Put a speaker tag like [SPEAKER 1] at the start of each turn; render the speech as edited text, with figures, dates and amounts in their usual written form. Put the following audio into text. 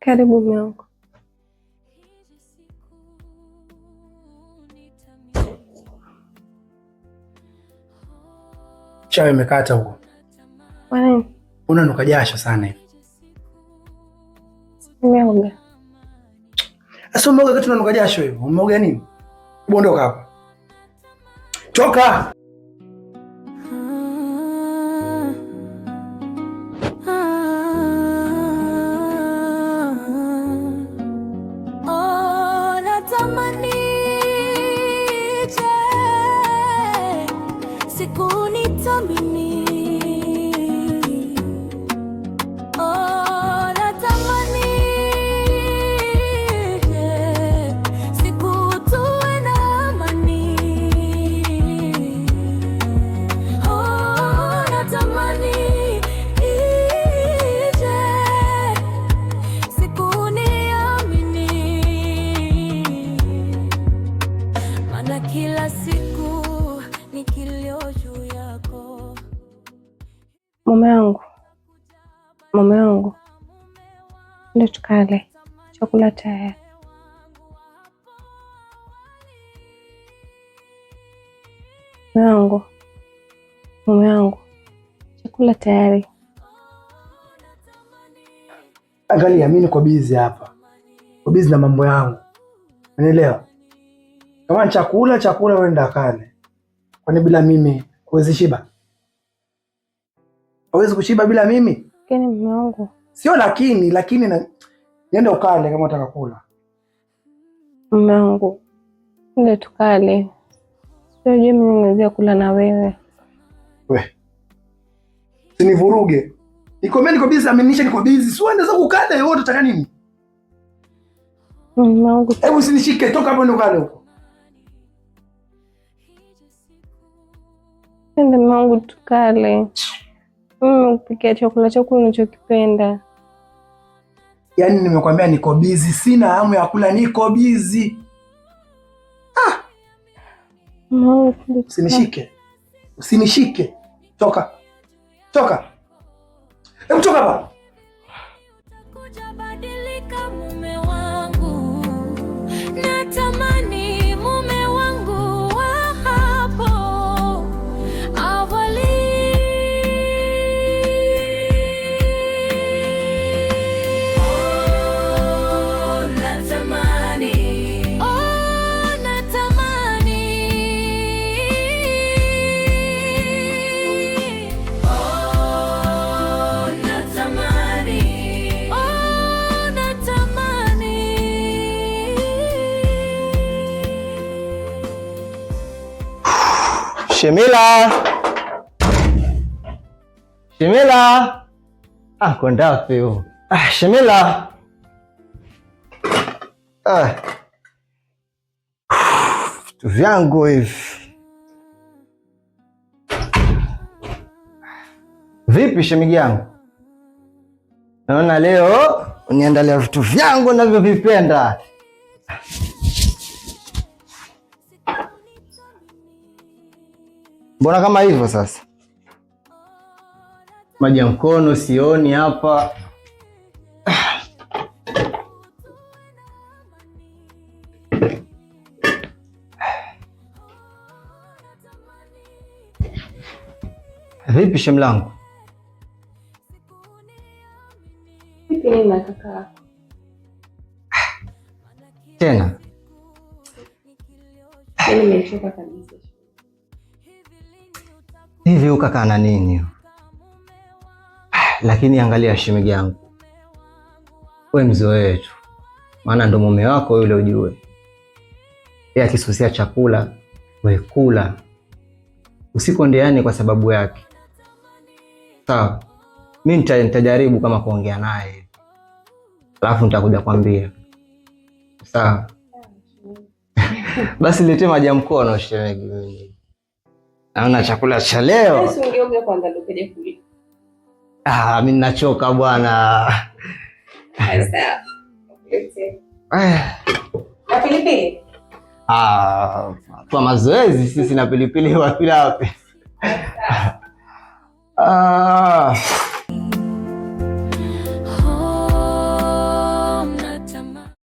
[SPEAKER 1] Karibu mume wangu.
[SPEAKER 2] Chai imekata huko.
[SPEAKER 1] Kwa nini?
[SPEAKER 2] Unanuka jasho sana hivi.
[SPEAKER 1] Nimeoga.
[SPEAKER 2] Sasa umeoga kitu unanuka jasho hivi. Umeoga nini? Bondoka hapa. Toka.
[SPEAKER 1] Mume wangu, ndio tukale, chakula tayari. Mume wangu, chakula tayari.
[SPEAKER 2] Angalia, mimi niko busy hapa. Niko busy na mambo yangu. Unaelewa? Kama chakula wenda kale. Kwani bila mimi huwezi shiba? Huwezi kushiba bila mimi?
[SPEAKER 1] Lakini mume wangu.
[SPEAKER 2] Sio lakini niende ukale kama unataka kula.
[SPEAKER 1] Mume wangu, ndio tukale. Sio mimi nimeweza kula na wewe.
[SPEAKER 2] Usinivuruge. Niko busy, aminisha niko busy. Sio enda zako ukale wewe unataka nini?
[SPEAKER 1] Mume wangu.
[SPEAKER 2] Hebu usinishike, toka hapo ndo ukale huko.
[SPEAKER 1] Ndio mume wangu tukale. Upikia chakula chako unachokipenda.
[SPEAKER 2] Yaani nimekwambia niko busy, sina hamu ya kula, niko busy. Usinishike. Toka. Hebu toka hapa.
[SPEAKER 3] Kutabadilika mume wangu. Natamani mume wangu wa hapo awali.
[SPEAKER 4] Shemila. Kwenda wapi huyo? Shemila. Vitu vyangu hivi. Vipi shemigi yangu? Naona leo uniandalia vitu vyangu ninavyovipenda. Mbona kama hivyo sasa? Maji ya mkono sioni hapa. Vipi shemlangu?
[SPEAKER 1] Vipi nini na kaka?
[SPEAKER 4] Tena?
[SPEAKER 1] Mimi nimechoka kabisa.
[SPEAKER 4] Hivi ukakaa na nini? Lakini angalia shemigi yangu, we mzoee tu, maana ndo mume wako yule, ujue yeye akisusia chakula we kula, usikondeane kwa sababu yake. Sawa, mimi nitajaribu kama kuongea naye, alafu nitakuja kwambia. Sawa? Basi niletee maji ya mkono shemigi. Naona chakula cha leo.
[SPEAKER 1] Basi ungeoga kwanza ndio uje kula.
[SPEAKER 4] Mimi ninachoka bwana.
[SPEAKER 1] Sawa. Na pilipili?
[SPEAKER 4] Kwa mazoezi sisi na pilipili wapi wapi.